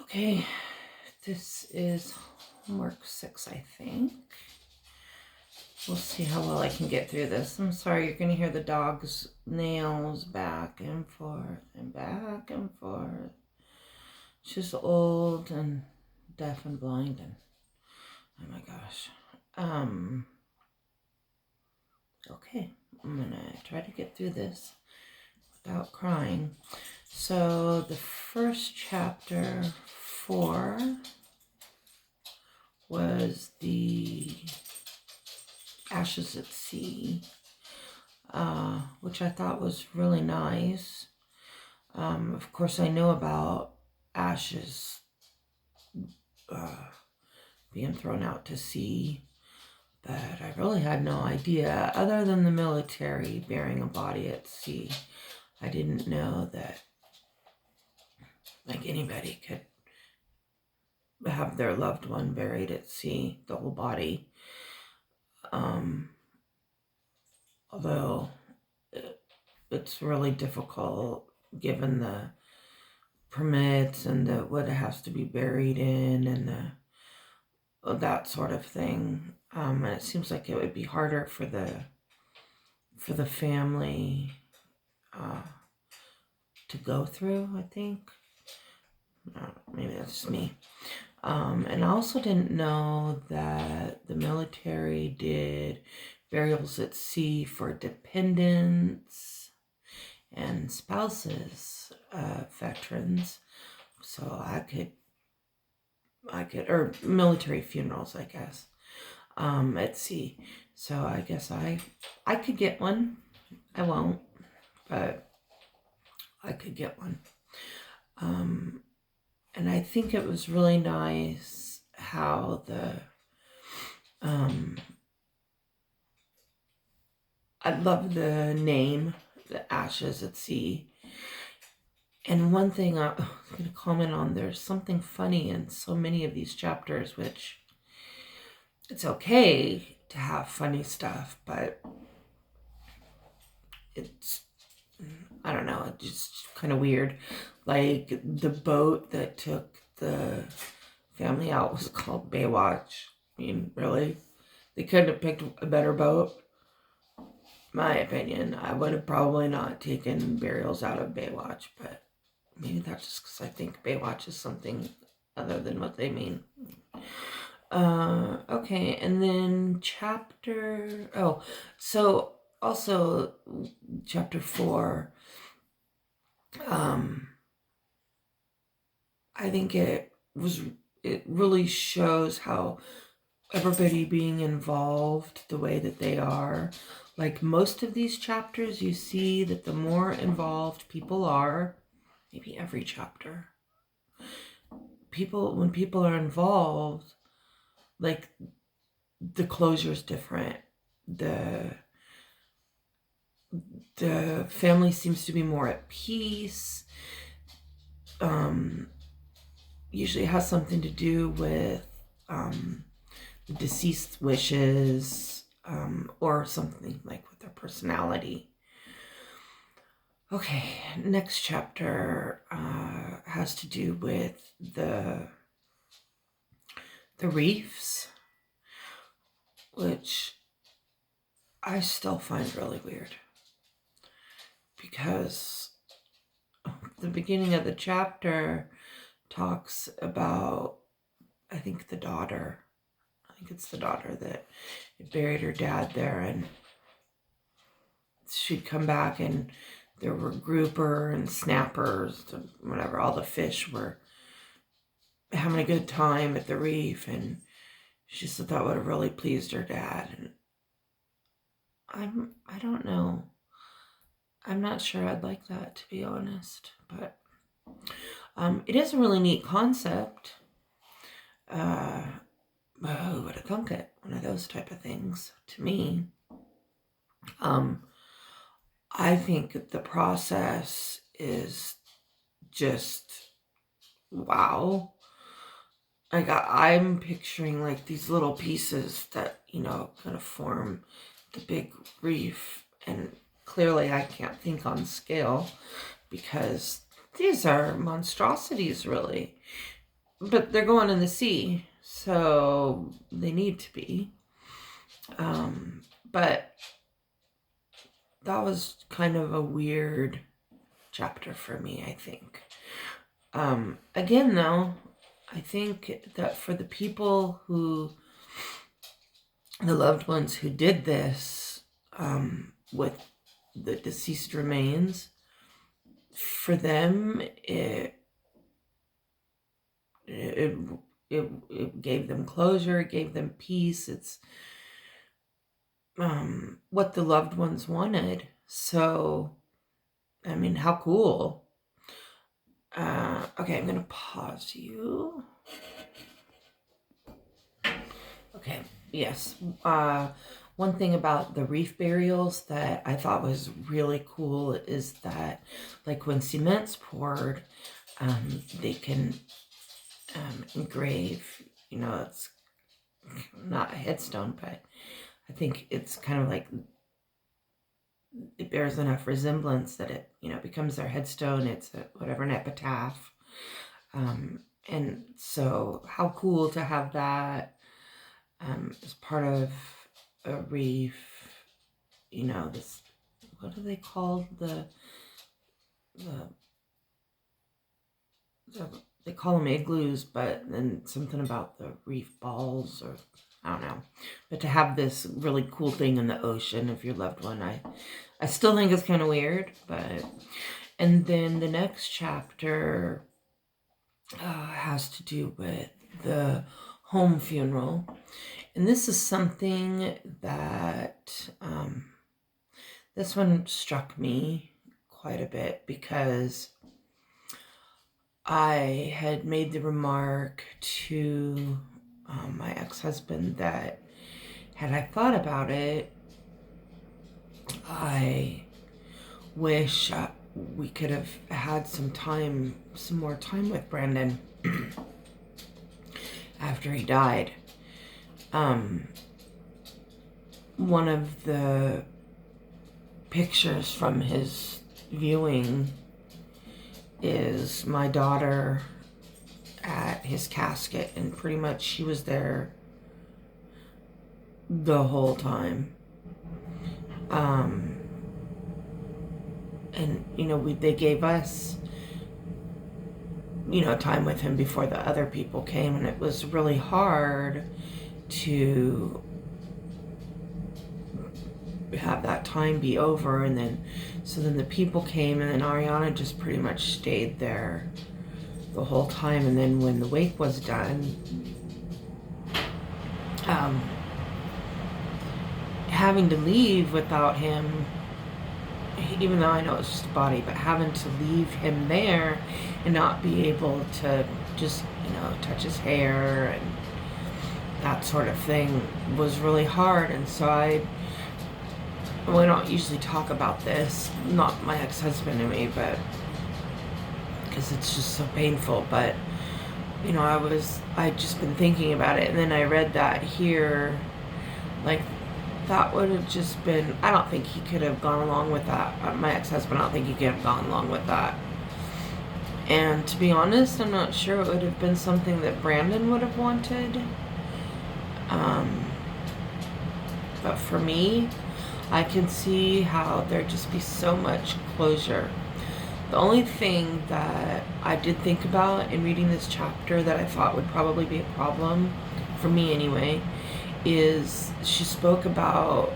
Okay, this is homework 6, I think. We'll see how well I can get through this. I'm sorry, you're going to hear the dog's nails back and forth and back and forth. She's old and deaf and blind and oh my gosh. Okay, I'm going to try to get through this without crying. So the first chapter, 4, was the Ashes at Sea, which I thought was really nice. Of course, I know about ashes being thrown out to sea, but I really had no idea, other than the military burying a body at sea. I didn't know that, like, anybody could have their loved one buried at sea, the whole body. Although it's really difficult given the permits and what it has to be buried in and that sort of thing. And it seems like it would be harder for the family to go through, I think. Maybe that's just me. And I also didn't know that the military did burials at sea for dependents and spouses of veterans. So I could, or military funerals, I guess, at sea. So I guess I could get one. I won't, but I could get one. And I think it was really nice how I love the name, the Ashes at Sea. And one thing I was going to comment on, there's something funny in so many of these chapters, which it's okay to have funny stuff, but it's, I don't know, it's just kind of weird. Like the boat that took the family out was called Baywatch. I mean, really? They couldn't have picked a better boat? My opinion. I would have probably not taken burials out of Baywatch, but maybe that's just because I think Baywatch is something other than what they mean. Okay, and then also chapter 4, I think it really shows how everybody being involved the way that they are. Like most of these chapters, you see that the more involved people are, maybe every chapter, when people are involved, like the closure is different. The family seems to be more at peace. Usually has something to do with the deceased wishes, or something like with their personality. Okay, next chapter has to do with the reefs, which I still find really weird, because the beginning of the chapter talks about, I think it's the daughter that buried her dad there, and she'd come back and there were grouper and snappers and whatever, all the fish were having a good time at the reef, and she said that would have really pleased her dad. And I don't know. I'm not sure I'd like that, to be honest, but it is a really neat concept. Who would have thunk it? One of those type of things to me. I think the process is just wow. Like I'm picturing like these little pieces that, kind of form the big reef, and clearly I can't think on scale because these are monstrosities, really. but they're going in the sea, so they need to be. But that was kind of a weird chapter for me, I think. Again, though, I think that for the people the loved ones who did this, with the deceased remains, for them, it gave them closure, it gave them peace. It's what the loved ones wanted. So, I mean, how cool. Okay, I'm gonna pause you. Okay, yes. One thing about the reef burials that I thought was really cool is that, like, when cement's poured, they can engrave, it's not a headstone, but I think it's kind of like it bears enough resemblance that it, becomes their headstone. It's an epitaph. And so how cool to have that as part of a reef, this, what do they call they call them igloos, but then something about the reef balls, or I don't know. But to have this really cool thing in the ocean of your loved one, I still think it's kind of weird, but... And then the next chapter has to do with the home funeral. And this is something that, this one struck me quite a bit, because I had made the remark to my ex-husband that, had I thought about it, I wish we could have had some more time with Brandon after he died. One of the pictures from his viewing is my daughter at his casket, and pretty much she was there the whole time. And they gave us time with him before the other people came, and it was really hard to have that time be over. And then the people came, and then Ariana just pretty much stayed there the whole time. And then when the wake was done, having to leave without him, even though I know it's just a body, but having to leave him there and not be able to just, touch his hair and that sort of thing was really hard. And so we don't usually talk about this, not my ex-husband and me, but because it's just so painful. But I'd just been thinking about it, and then I read that here, like, that would have just been, I don't think he could have gone along with that. My ex-husband, I don't think he could have gone along with that. And to be honest, I'm not sure it would have been something that Brandon would have wanted. But for me, I can see how there'd just be so much closure. The only thing that I did think about in reading this chapter that I thought would probably be a problem, for me anyway, is she spoke about,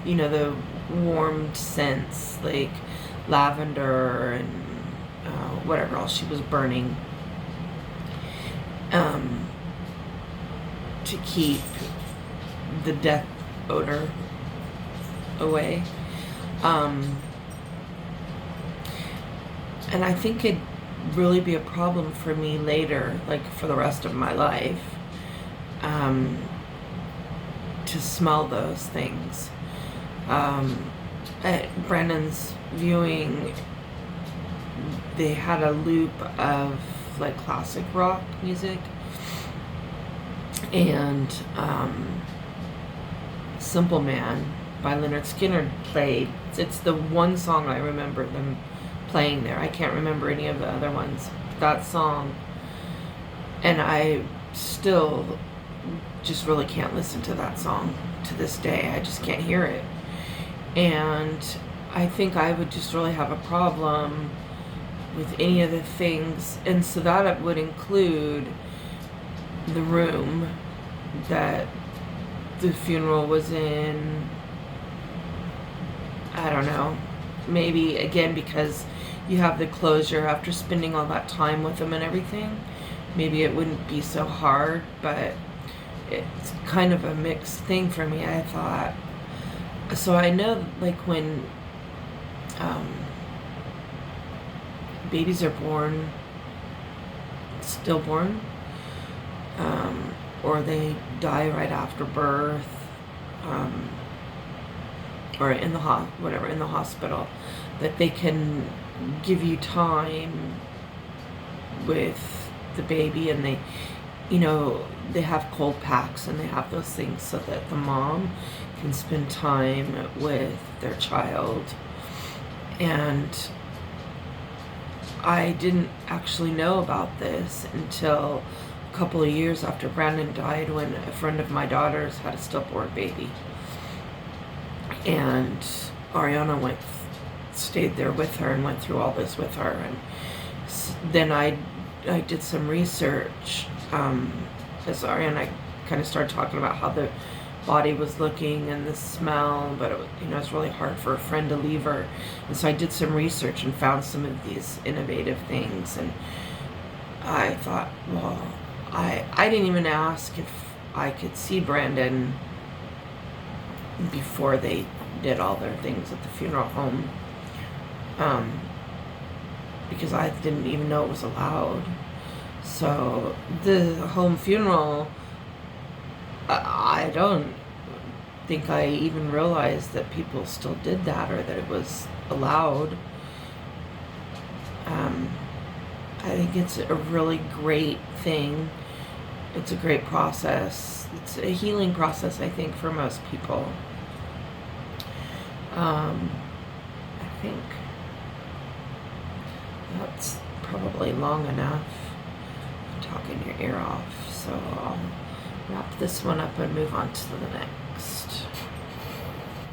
the warmed scents, like lavender and whatever else she was burning, to keep the death odor away. And I think it'd really be a problem for me later, like for the rest of my life, to smell those things. At Brandon's viewing, they had a loop of like classic rock music, and Simple Man by Lynyrd Skynyrd played. It's the one song I remember them playing there. I can't remember any of the other ones. That song, And I still just really can't listen to that song to this day. I just can't hear it. And I think I would just really have a problem with any of the things. And so that would include the room that the funeral was in. I don't know. Maybe, again, because you have the closure after spending all that time with them and everything, maybe it wouldn't be so hard, but it's kind of a mixed thing for me, I thought. So I know, like, when babies are born, stillborn, or they die right after birth, or in the in the hospital, that they can give you time with the baby, and they, you know, they have cold packs and they have those things so that the mom can spend time with their child. And I didn't actually know about this until a couple of years after Brandon died, when a friend of my daughter's had a stillborn baby. And Ariana stayed there with her and went through all this with her. And then I did some research, as Ariana kind of started talking about how the body was looking and the smell, but it was, you know, it's really hard for a friend to leave her. And so I did some research and found some of these innovative things. And I thought, well, I didn't even ask if I could see Brandon before they did all their things at the funeral home, because I didn't even know it was allowed. So the home funeral, I don't think I even realized that people still did that, or that it was allowed. I think it's a really great thing. It's a great process. It's a healing process, I think, for most people. I think that's probably long enough talking your ear off. So I'll wrap this one up and move on to the next.